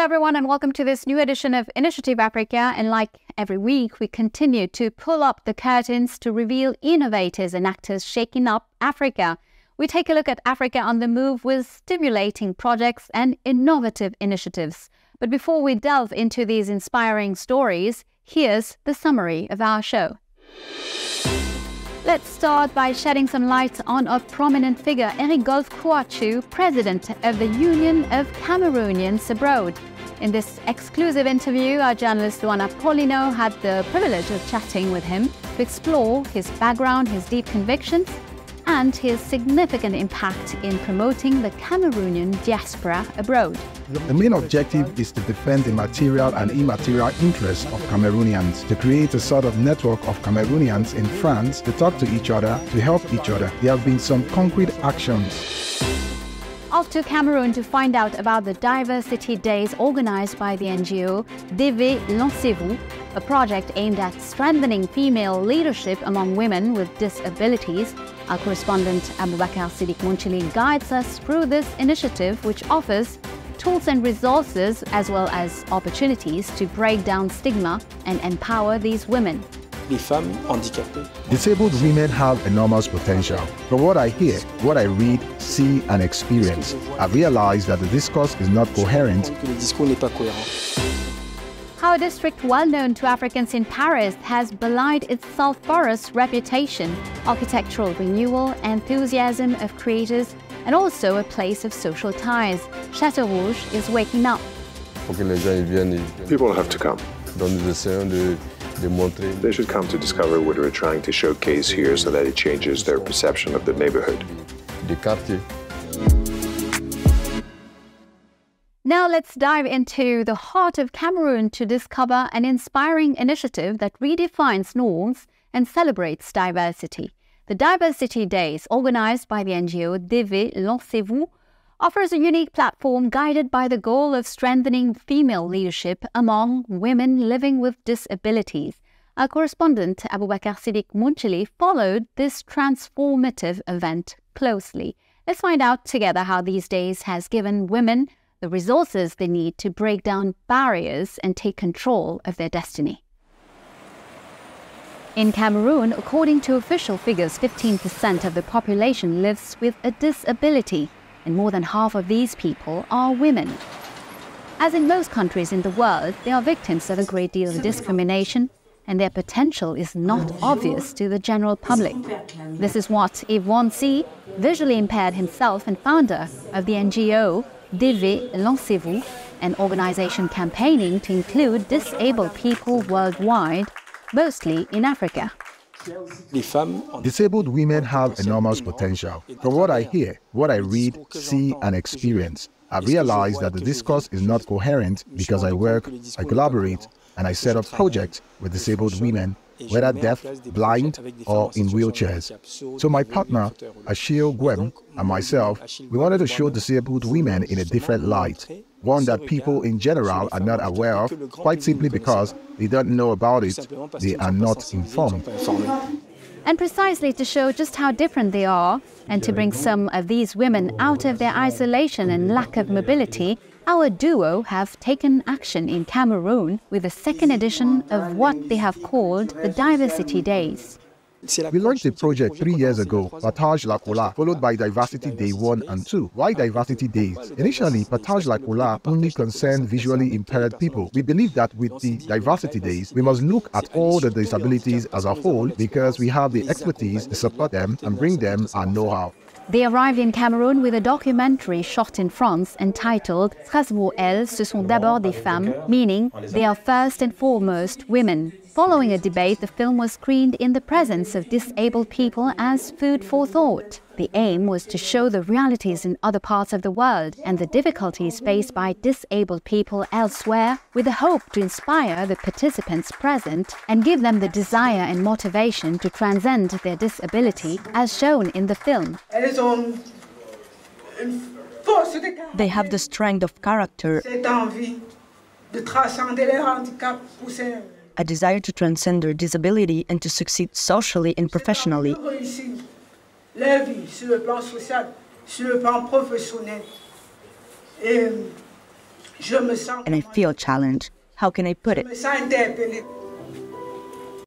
Hello everyone and welcome to this new edition of Initiative Africa, and like every week we continue to pull up the curtains to reveal innovators and actors shaking up Africa. We take a look at Africa on the move with stimulating projects and innovative initiatives. But before we delve into these inspiring stories, here's the summary of our show. Let's start by shedding some light on a prominent figure, Kouatchou, president of the Union of Cameroonians Abroad. In this exclusive interview, our journalist Luana Polino had the privilege of chatting with him to explore his background, his deep convictions, and his significant impact in promoting the Cameroonian diaspora abroad. The main objective is to defend the material and immaterial interests of Cameroonians, to create a sort of network of Cameroonians in France to talk to each other, to help each other. There have been some concrete actions. Off to Cameroon to find out about the Diversity Days organized by the NGO VEN, Lancez-vous, a project aimed at strengthening female leadership among women with disabilities. Our correspondent Aboubakar Siddiq Mounchili guides us through this initiative, which offers tools and resources as well as opportunities to break down stigma and empower these women. Disabled women have enormous potential. From what I hear, what I read, see and experience, I realize that the discourse is not coherent. How a district well known to Africans in Paris has belied its sulphurous reputation, architectural renewal, enthusiasm of creators, and also a place of social ties. Château-Rouge is waking up. People have to come. They should come to discover what we're trying to showcase here so that it changes their perception of the neighborhood. Now let's dive into the heart of Cameroon to discover an inspiring initiative that redefines norms and celebrates diversity. The Diversity Days, organized by the NGO VEN, Lancez-vous, offers a unique platform guided by the goal of strengthening female leadership among women living with disabilities. Our correspondent Aboubakar Siddiq Mounchili followed this transformative event closely. Let's find out together how these days has given women the resources they need to break down barriers and take control of their destiny. In Cameroon, according to official figures, 15% of the population lives with a disability, and more than half of these people are women. As in most countries in the world, they are victims of a great deal of discrimination, and their potential is not obvious to the general public. This is what Yves C, visually impaired himself and founder of the NGO VEN, Lancez-vous, an organization campaigning to include disabled people worldwide, mostly in Africa. Disabled women have enormous potential. From what I hear, what I read, see and experience, I realize that the discourse is not coherent because I work, I collaborate, and I set up projects with disabled women, whether deaf, blind, or in wheelchairs. So my partner, Achille Gwem, and myself, we wanted to show disabled women in a different light, one that people in general are not aware of, quite simply because they don't know about it, they are not informed. And precisely to show just how different they are, and to bring some of these women out of their isolation and lack of mobility, our duo have taken action in Cameroon with the second edition of what they have called the Diversity Days. We launched a project 3 years ago, Partage la Cola, followed by Diversity Day 1 and 2. Why Diversity Days? Initially, Partage la Cola only concerned visually impaired people. We believe that with the Diversity Days, we must look at all the disabilities as a whole because we have the expertise to support them and bring them our know-how. They arrived in Cameroon with a documentary shot in France entitled Strasbourg, elles, ce sont d'abord des femmes, meaning they are first and foremost women. Following a debate, the film was screened in the presence of disabled people as food for thought. The aim was to show the realities in other parts of the world and the difficulties faced by disabled people elsewhere, with the hope to inspire the participants present and give them the desire and motivation to transcend their disability, as shown in the film. They have the strength of character, a desire to transcend their disability and to succeed socially and professionally. and I feel challenged. How can I put it?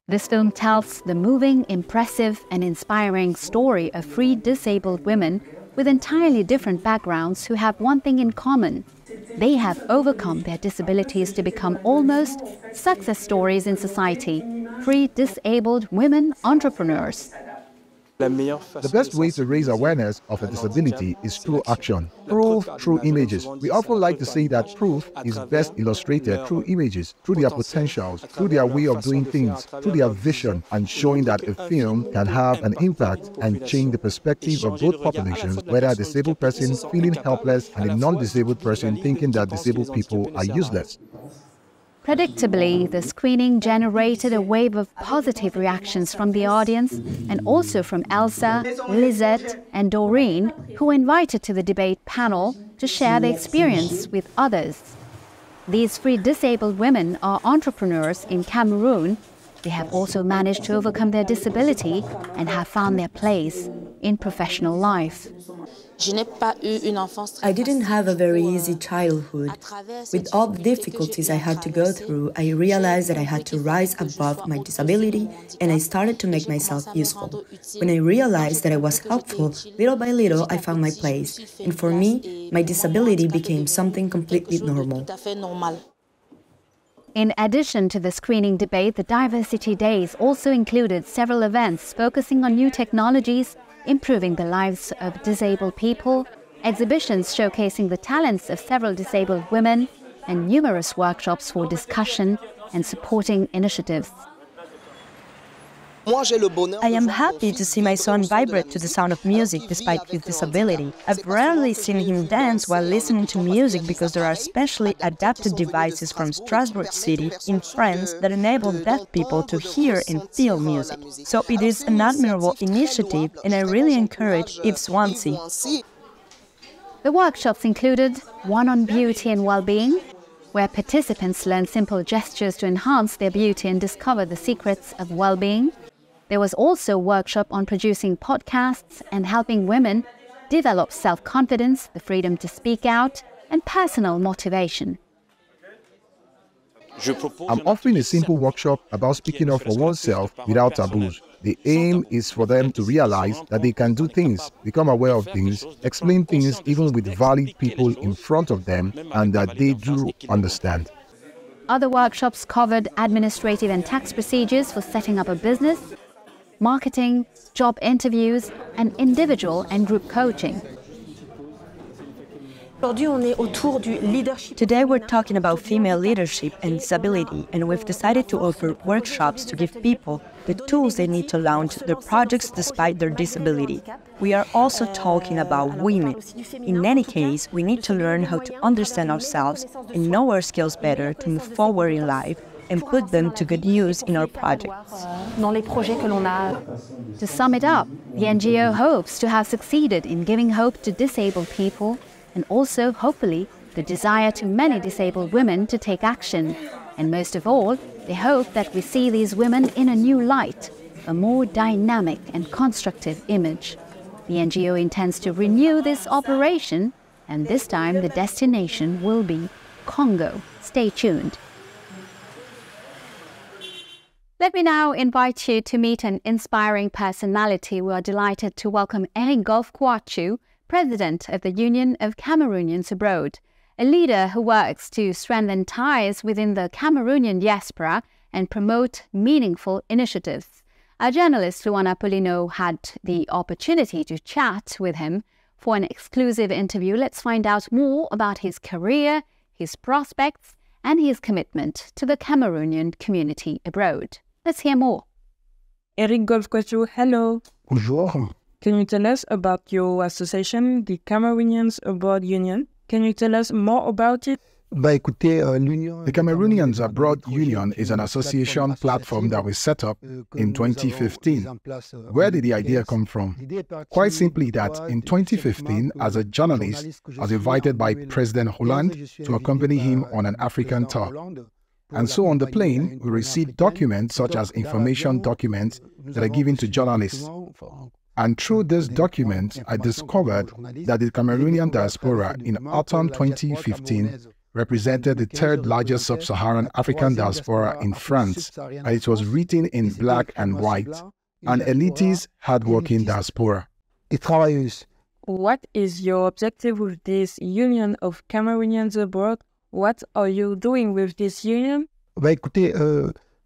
This film tells the moving, impressive and inspiring story of three disabled women with entirely different backgrounds who have one thing in common. They have overcome their disabilities to become almost success stories in society. Three disabled women entrepreneurs. The best way to raise awareness of a disability is through action, proof through images. We often like to say that proof is best illustrated through images, through their potentials, through their way of doing things, through their vision, and showing that a film can have an impact and change the perspective of both populations, whether a disabled person feeling helpless and a non-disabled person thinking that disabled people are useless. Predictably, the screening generated a wave of positive reactions from the audience and also from Elsa, Lisette and Doreen, who were invited to the debate panel to share their experience with others. These three disabled women are entrepreneurs in Cameroon. They have also managed to overcome their disability and have found their place in professional life. I didn't have a very easy childhood. With all the difficulties I had to go through, I realized that I had to rise above my disability and I started to make myself useful. When I realized that I was helpful, little by little I found my place. And for me, my disability became something completely normal. In addition to the screening debate, the Diversity Days also included several events focusing on new technologies, improving the lives of disabled people, exhibitions showcasing the talents of several disabled women, and numerous workshops for discussion and supporting initiatives. I am happy to see my son vibrate to the sound of music despite his disability. I've rarely seen him dance while listening to music because there are specially adapted devices from Strasbourg City in France that enable deaf people to hear and feel music. So it is an admirable initiative and I really encourage Yves Swansea. The workshops included one on beauty and well-being, where participants learned simple gestures to enhance their beauty and discover the secrets of well-being. There was also a workshop on producing podcasts and helping women develop self-confidence, the freedom to speak out, and personal motivation. I'm offering a simple workshop about speaking up for oneself without taboos. The aim is for them to realize that they can do things, become aware of things, explain things even with valid people in front of them, and that they do understand. Other workshops covered administrative and tax procedures for setting up a business, marketing, job interviews, and individual and group coaching. Today we're talking about female leadership and disability, and we've decided to offer workshops to give people the tools they need to launch their projects despite their disability. We are also talking about women. In any case, we need to learn how to understand ourselves and know our skills better to move forward in life and put them to good use in our projects. To sum it up, the NGO hopes to have succeeded in giving hope to disabled people and also, hopefully, the desire to many disabled women to take action. And most of all, they hope that we see these women in a new light, a more dynamic and constructive image. The NGO intends to renew this operation, and this time the destination will be Congo. Stay tuned. Let me now invite you to meet an inspiring personality. We are delighted to welcome Kouatchou, President of the Union of Cameroonians Abroad, a leader who works to strengthen ties within the Cameroonian diaspora and promote meaningful initiatives. Our journalist Luana Polino had the opportunity to chat with him for an exclusive interview. Let's find out more about his career, his prospects, and his commitment to the Cameroonian community abroad. Let's hear more. Kouatchou, hello. Bonjour. Can you tell us about your association, the Cameroonians Abroad Union? Can you tell us more about it? The Cameroonians Abroad Union is an association platform that was set up in 2015. Where did the idea come from? Quite simply that in 2015, as a journalist, I was invited by President Hollande to accompany him on an African tour. And so on the plane, we received documents such as information documents that are given to journalists. And through this document, I discovered that the Cameroonian diaspora in autumn 2015 represented the third largest sub-Saharan African diaspora in France, and it was written in black and white, an elitist, hardworking diaspora. What is your objective with this union of Cameroonians abroad? What are you doing with this union?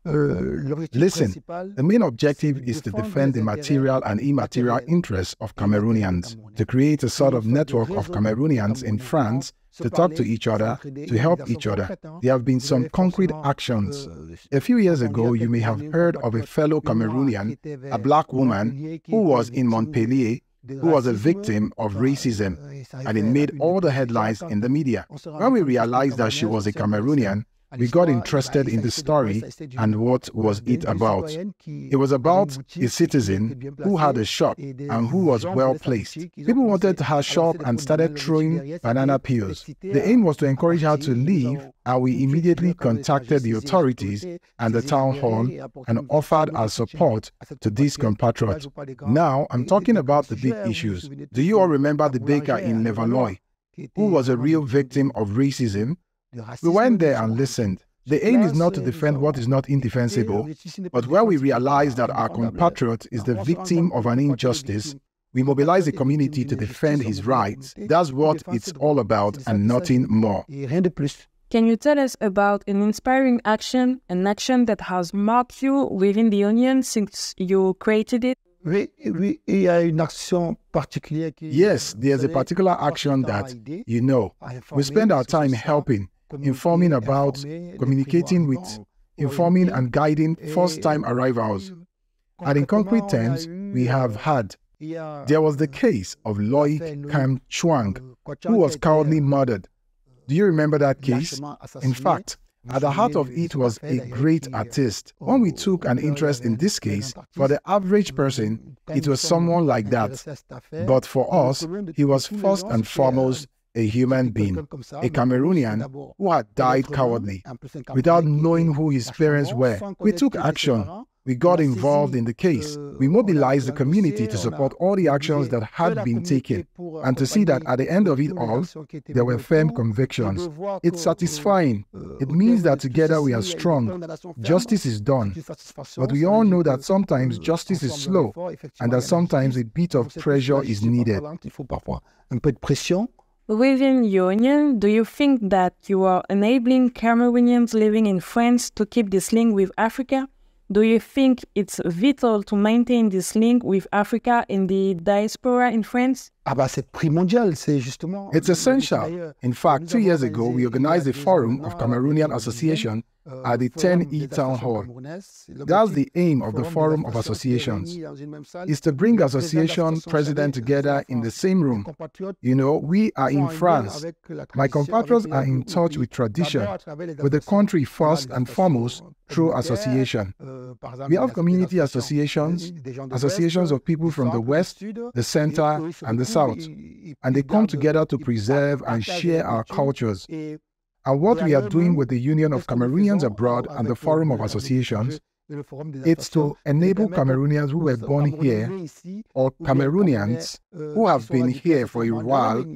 Listen, the main objective is to defend the material and immaterial interests of Cameroonians, to create a sort of network of Cameroonians in France, to talk to each other, to help each other. There have been some concrete actions. A few years ago, you may have heard of a fellow Cameroonian, a black woman, who was in Montpellier, who was a victim of racism, and it made all the headlines in the media. When we realized that she was a Cameroonian, we got interested in the story and what was it about. It was about a citizen who had a shop and who was well placed. People wanted her shop and started throwing banana peels. The aim was to encourage her to leave, and we immediately contacted the authorities and the town hall and offered our support to these compatriots. Now, I'm talking about the big issues. Do you all remember the baker in Levallois, who was a real victim of racism? We went there and listened. The aim is not to defend what is not indefensible, but when we realize that our compatriot is the victim of an injustice, we mobilize the community to defend his rights. That's what it's all about and nothing more. Can you tell us about an inspiring action, an action that has marked you within the union since you created it? Yes, there's a particular action that, we spend our time helping, informing about, communicating with, informing and guiding first-time arrivals. And in concrete terms, we have had. There was the case of Loïc Kam Chuang, who was cowardly murdered. Do you remember that case? In fact, at the heart of it was a great artist. When we took an interest in this case, for the average person, it was someone like that. But for us, he was first and foremost a human being, a Cameroonian who had died cowardly, without knowing who his parents were. We took action. We got involved in the case. We mobilized the community to support all the actions that had been taken, and to see that at the end of it all, there were firm convictions. It's satisfying. It means that together we are strong. Justice is done. But we all know that sometimes justice is slow, and that sometimes a bit of pressure is needed. Within union, do you think that you are enabling Cameroonians living in France to keep this link with Africa? Do you think it's vital to maintain this link with Africa in the diaspora in France? It's essential. In fact, 2 years ago, we organized a forum of Cameroonian Association at the 10E Town Hall. That's the aim of the Forum of Associations, is to bring association presidents together in the same room. We are in France. My compatriots are in touch with tradition, with the country first and foremost through association. We have community associations, associations of people from the West, the Center, and the South, and they come together to preserve and share our cultures. And what we are doing with the Union of Cameroonians Abroad and the Forum of Associations, it's to enable Cameroonians who were born here, or Cameroonians who have been here for a while,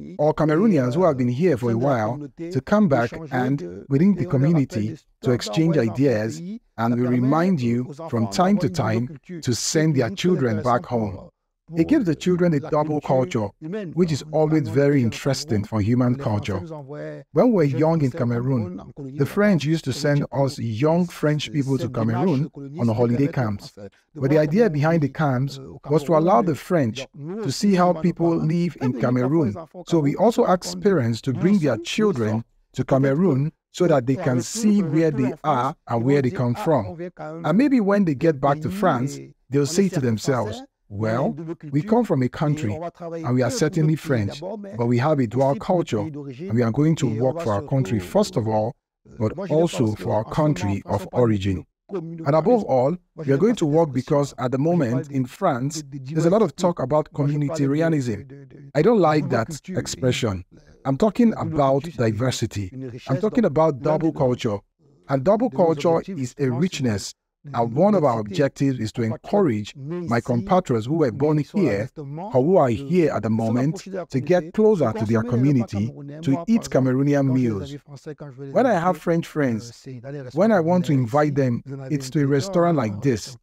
to come back and, within the community, to exchange ideas, and we remind you from time to time to send their children back home. It gives the children a double culture, which is always very interesting for human culture. When we were young in Cameroon, the French used to send us young French people to Cameroon on holiday camps. But the idea behind the camps was to allow the French to see how people live in Cameroon. So we also asked parents to bring their children to Cameroon so that they can see where they are and where they come from. And maybe when they get back to France, they'll say to themselves, well, we come from a country and we are certainly French, but we have a dual culture and we are going to work for our country first of all, but also for our country of origin. And above all, we are going to work because at the moment in France, there's a lot of talk about communitarianism. I don't like that expression. I'm talking about diversity. I'm talking about double culture. And double culture is a richness And one of our objectives is to encourage my compatriots who were born here or who are here at the moment to get closer to their community, to eat Cameroonian meals. When I have French friends, when I want to invite them, it's to a restaurant like this.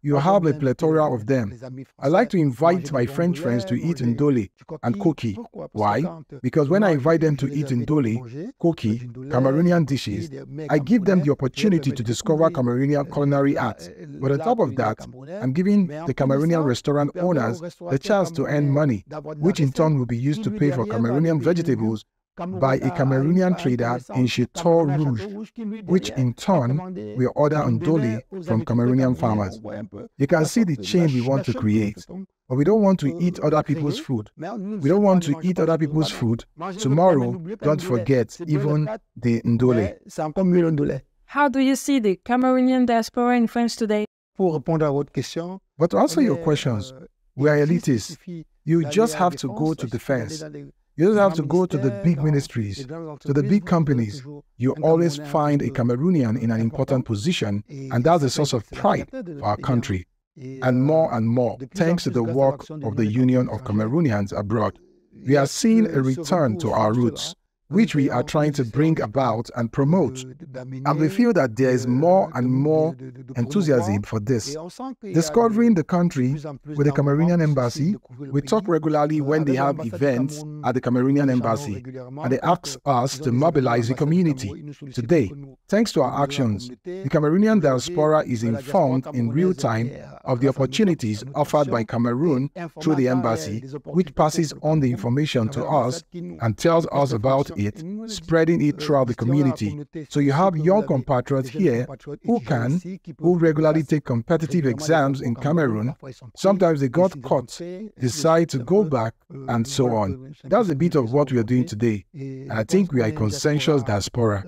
You have a plethora of them. I like to invite my French friends to eat ndolé and koki. Why? Because when I invite them to eat ndolé, koki, Cameroonian dishes, I give them the opportunity to discover Cameroonian culinary art. But on top of that, I'm giving the Cameroonian restaurant owners the chance to earn money, which in turn will be used to pay for Cameroonian vegetables by a Cameroonian trader in Château-Rouge, which in turn will order ndolé from Cameroonian farmers. You can see the chain we want to create. But we don't want to eat other people's food. We don't want to eat other people's food. Tomorrow, don't forget even the ndolé. How do you see the Cameroonian diaspora in France today? But to answer your questions, we are elitists. You just have to go to defense. You don't have to go to the big ministries, to the big companies. You always find a Cameroonian in an important position, and that's a source of pride for our country. And more, thanks to the work of the Union of Cameroonians abroad, we are seeing a return to our roots, which we are trying to bring about and promote. And we feel that there is more and more enthusiasm for this. Discovering the country with the Cameroonian embassy, we talk regularly when they have events at the Cameroonian embassy, and they ask us to mobilize the community. Today, thanks to our actions, the Cameroonian diaspora is informed in real time of the opportunities offered by Cameroon through the embassy, which passes on the information to us and tells us about it, spreading it throughout the community. So you have young compatriots here who regularly take competitive exams in Cameroon. Sometimes they got caught, decide to go back, and so on. That's a bit of what we are doing today. And I think we are a consensus diaspora.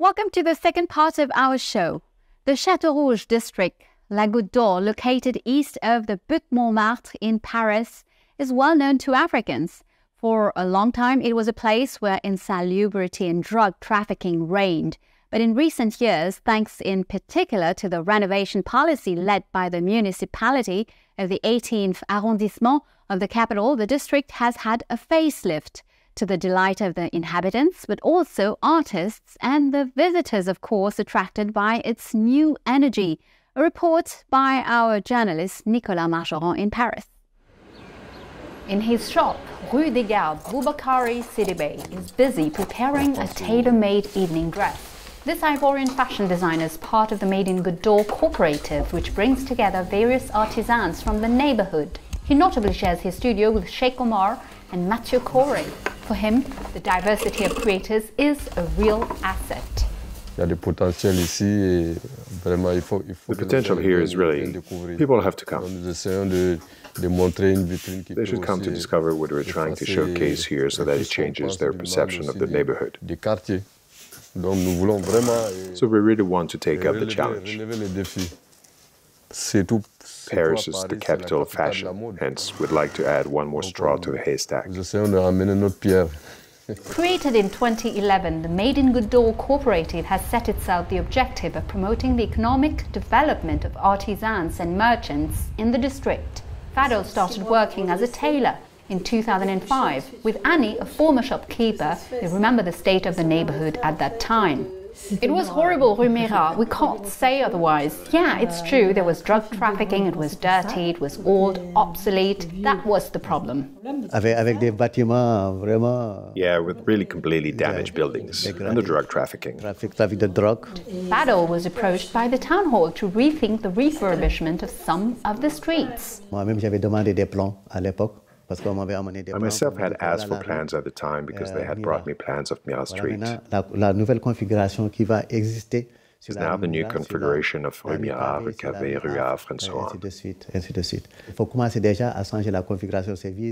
Welcome to the second part of our show. The Château-Rouge district, La Goutte d'Or, located east of the Butte Montmartre in Paris, is well known to Africans. For a long time, it was a place where insalubrity and drug trafficking reigned. But in recent years, thanks in particular to the renovation policy led by the municipality of the 18th arrondissement of the capital, the district has had a facelift, to the delight of the inhabitants, but also artists and the visitors, of course, attracted by its new energy. A report by our journalist Nicolas Marcheron in Paris. In his shop, Rue des Gardes, Boubacarry Sidibé is busy preparing a tailor-made evening dress. This Ivorian fashion designer is part of the Made in Goutte d'Or cooperative, which brings together various artisans from the neighborhood. He notably shares his studio with Sheikh Omar and Mathieu Corey. For him, the diversity of creators is a real asset. The potential here is really, people have to come. They should come to discover what we're trying to showcase here so that it changes their perception of the neighborhood. So we really want to take up the challenge. Paris is the capital of fashion, hence we'd like to add one more straw to the haystack. Created in 2011, the Made in Goutte d'Or cooperative has set itself the objective of promoting the economic development of artisans and merchants in the district. Fado started working as a tailor in 2005. With Annie, a former shopkeeper, they remember the state of the neighborhood at that time. It was horrible, Rue Mira. We can't say otherwise. Yeah, it's true. There was drug trafficking. It was dirty. It was old, obsolete. That was the problem. Yeah, with really completely damaged buildings and the drug trafficking. Fado was approached by the town hall to rethink the refurbishment of some of the streets. I myself had asked for plans at the time because they had brought me plans of Mira Street. Is now the new configuration of Rue Mira, Rue Cavé, Rue Havre, and so on.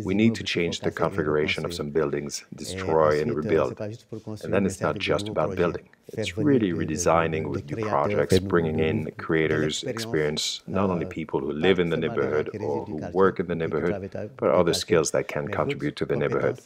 We need to change the configuration of some buildings, destroy and rebuild. And then it's not just about building. It's really redesigning with new projects, bringing in creators, experience, not only people who live in the neighborhood or who work in the neighborhood, but other skills that can contribute to the neighborhood.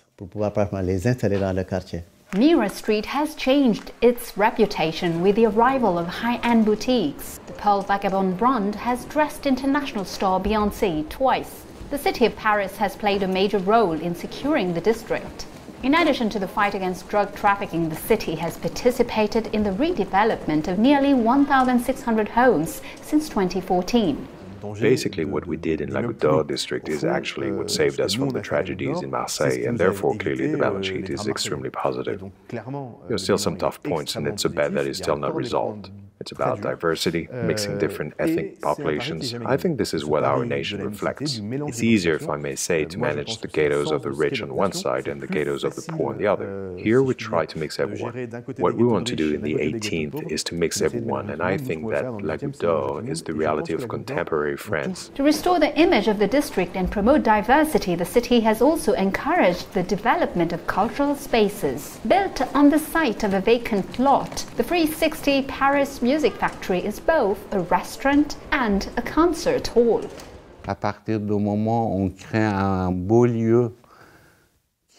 Mira Street has changed its reputation with the arrival of high-end boutiques. The Pearl Vagabond brand has dressed international star Beyoncé twice. The city of Paris has played a major role in securing the district. In addition to the fight against drug trafficking, the city has participated in the redevelopment of nearly 1,600 homes since 2014. Basically, what we did in La Goutte d'Or district is actually what saved us from the tragedies in Marseille, and therefore, clearly, the balance sheet is extremely positive. There are still some tough points, and it's a bet that is still not resolved. It's about diversity, mixing different ethnic populations. I think this is what our nation reflects. It's easier, if I may say, to manage the ghettos of the rich on one side and the ghettos of the poor on the other. Here we try to mix everyone. What we want to do in the 18th is to mix everyone, and I think that La Goutte d'Or is the reality of contemporary France. To restore the image of the district and promote diversity, the city has also encouraged the development of cultural spaces. Built on the site of a vacant lot, the 360 Paris Music Factory is both a restaurant and a concert hall.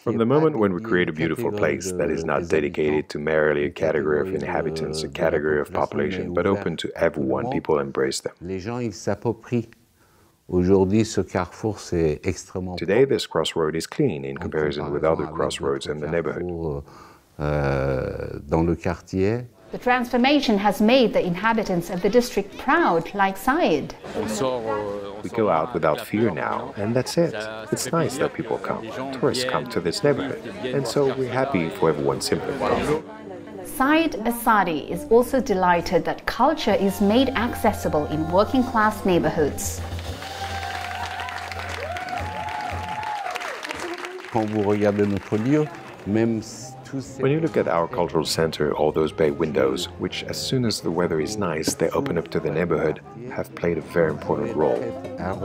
From the moment when we create a beautiful place that is not dedicated to merely a category of inhabitants, a category of population, but open to everyone, people embrace them. Today, this crossroad is clean in comparison with other crossroads in the neighborhood. The transformation has made the inhabitants of the district proud, like Saïd. We go out without fear now, and that's it. It's nice that people come. Tourists come to this neighborhood, and so we're happy for everyone's sympathy. Saïd Asadi is also delighted that culture is made accessible in working-class neighborhoods. When you look at our cultural center, all those bay windows, which as soon as the weather is nice, they open up to the neighborhood, have played a very important role. And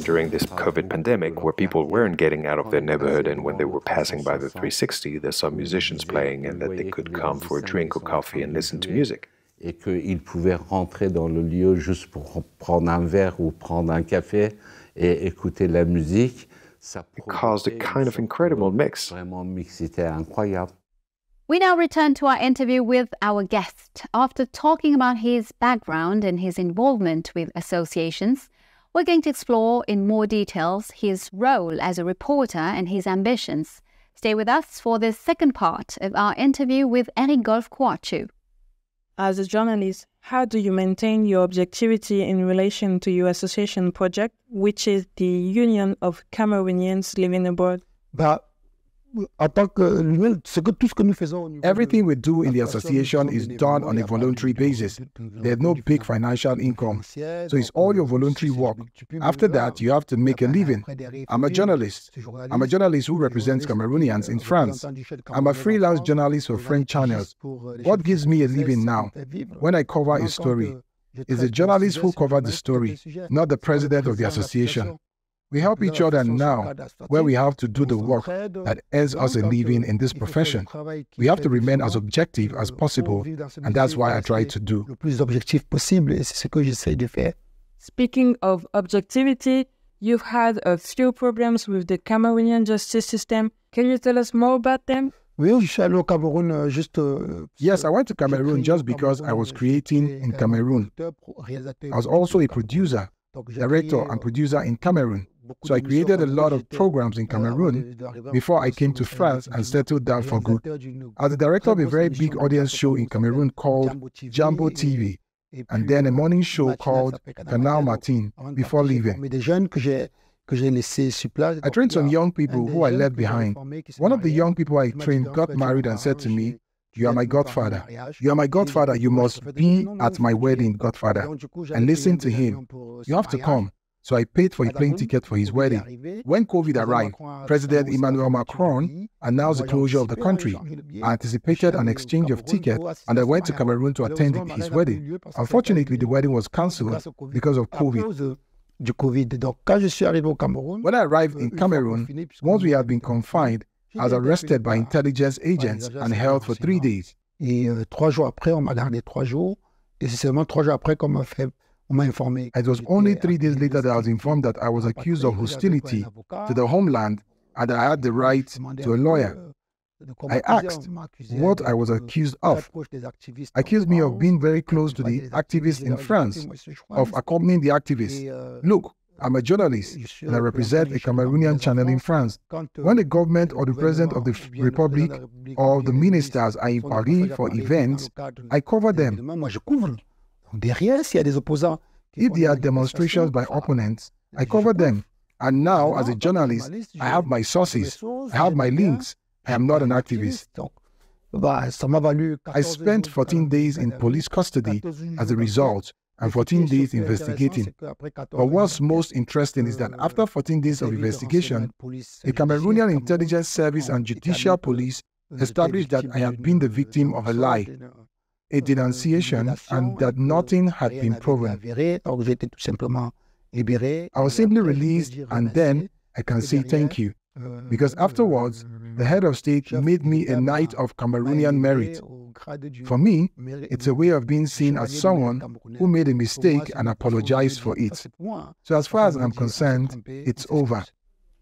during this COVID pandemic, where people weren't getting out of their neighborhood and when they were passing by the 360, they saw musicians playing and that they could come for a drink or coffee and listen to music. Et qu'ils pouvaient rentrer dans le lieu juste pour prendre un verre ou prendre un café et écouter la musique. It caused a kind of incredible mix. Vraiment mixité incroyable. We now return to our interview with our guest. After talking about his background and his involvement with associations, we're going to explore in more details his role as a reporter and his ambitions. Stay with us for the second part of our interview with Eric Kouatchou. As a journalist, how do you maintain your objectivity in relation to your association project, which is the Union of Cameroonians Living Abroad? Everything we do in the association is done on a voluntary basis. There's no big financial income. So it's all your voluntary work. After that, you have to make a living. I'm a journalist. I'm a journalist who represents Cameroonians in France. I'm a freelance journalist for French channels. What gives me a living now? When I cover a story, it's the journalist who covered the story, not the president of the association. We help each other now, where we have to do the work that earns us a living in this profession. We have to remain as objective as possible, and that's why I try to do. Speaking of objectivity, you've had a few problems with the Cameroonian justice system. Can you tell us more about them? Yes, I went to Cameroon just because I was creating in Cameroon. I was also a producer, director and producer in Cameroon. So I created a lot of programs in Cameroon before I came to France and settled down for good. I was the director of a very big audience show in Cameroon called Jambo TV, and then a morning show called Canal Matin before leaving. I trained some young people who I left behind. One of the young people I trained got married and said to me, You are my godfather. You are my godfather. You must be at my wedding, godfather, and listen to him. You have to come. So I paid for a plane ticket for his wedding. When COVID arrived, President Emmanuel Macron announced the closure of the country. I anticipated an exchange of tickets, and I went to Cameroon to attend his wedding. Unfortunately, the wedding was cancelled because of COVID. When I arrived in Cameroon, once we had been confined, I was arrested by intelligence agents and held for 3 days. Et 3 jours après, on m'a gardé 3 jours. Et c'est seulement 3 jours après qu'on m'a informé. It was only 3 days later that I was informed that I was accused of hostility to the homeland and that I had the right to a lawyer. I asked what I was accused of. Accused me of being very close to the activists in France, of accompanying the activists. Look, I'm a journalist and I represent a Cameroonian channel in France. When the government or the president of the republic or the ministers are in Paris for events, I cover them. If there are demonstrations by opponents, I cover them. And now, as a journalist, I have my sources, I have my links. I am not an activist. I spent 14 days in police custody as a result, and 14 days investigating. But what's most interesting is that after 14 days of investigation, the Cameroonian Intelligence Service and Judicial Police established that I had been the victim of a lie, a denunciation, and that nothing had been proven. I was simply released, and then I can say thank you, because afterwards, the head of state made me a knight of Cameroonian merit. For me, it's a way of being seen as someone who made a mistake and apologized for it. So as far as I'm concerned, it's over.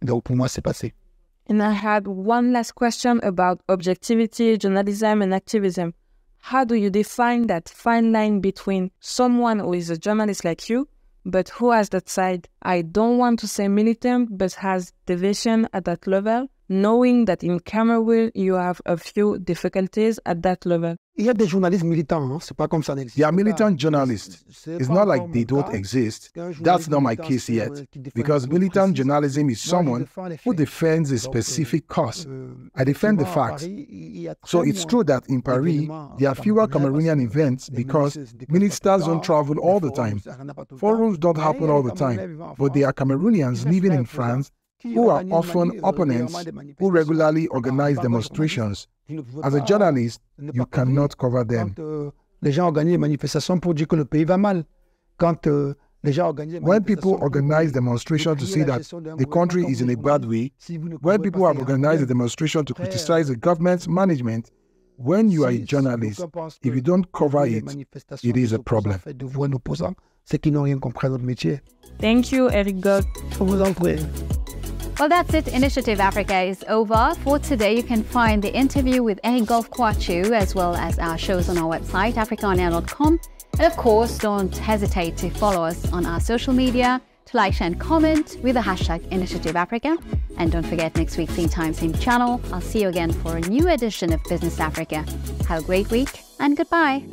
And I had one last question about objectivity, journalism, and activism. How do you define that fine line between someone who is a journalist like you, but who has that side, I don't want to say militant, but has division at that level, knowing that in Cameroon you have a few difficulties at that level? There are militant journalists. It's not like they don't exist. That's not my case yet. Because militant journalism is someone who defends a specific cause. I defend the facts. So it's true that in Paris, there are fewer Cameroonian events because ministers don't travel all the time. Forums don't happen all the time. But there are Cameroonians living in France who are often opponents who regularly organize demonstrations. As a journalist, you cannot cover them. When people organize demonstrations to say that the country is in a bad way, when people have organized a demonstration to criticize the government's management, when you are a journalist, if you don't cover it, it is a problem. Thank you, Eric God. Well, that's it. Initiative Africa is over. For today, you can find the interview with Eric Kouatchou as well as our shows on our website, africaonair.com. And of course, don't hesitate to follow us on our social media, to like, share and comment with the hashtag Initiative Africa. And don't forget, next week, same time, same channel. I'll see you again for a new edition of Business Africa. Have a great week and goodbye.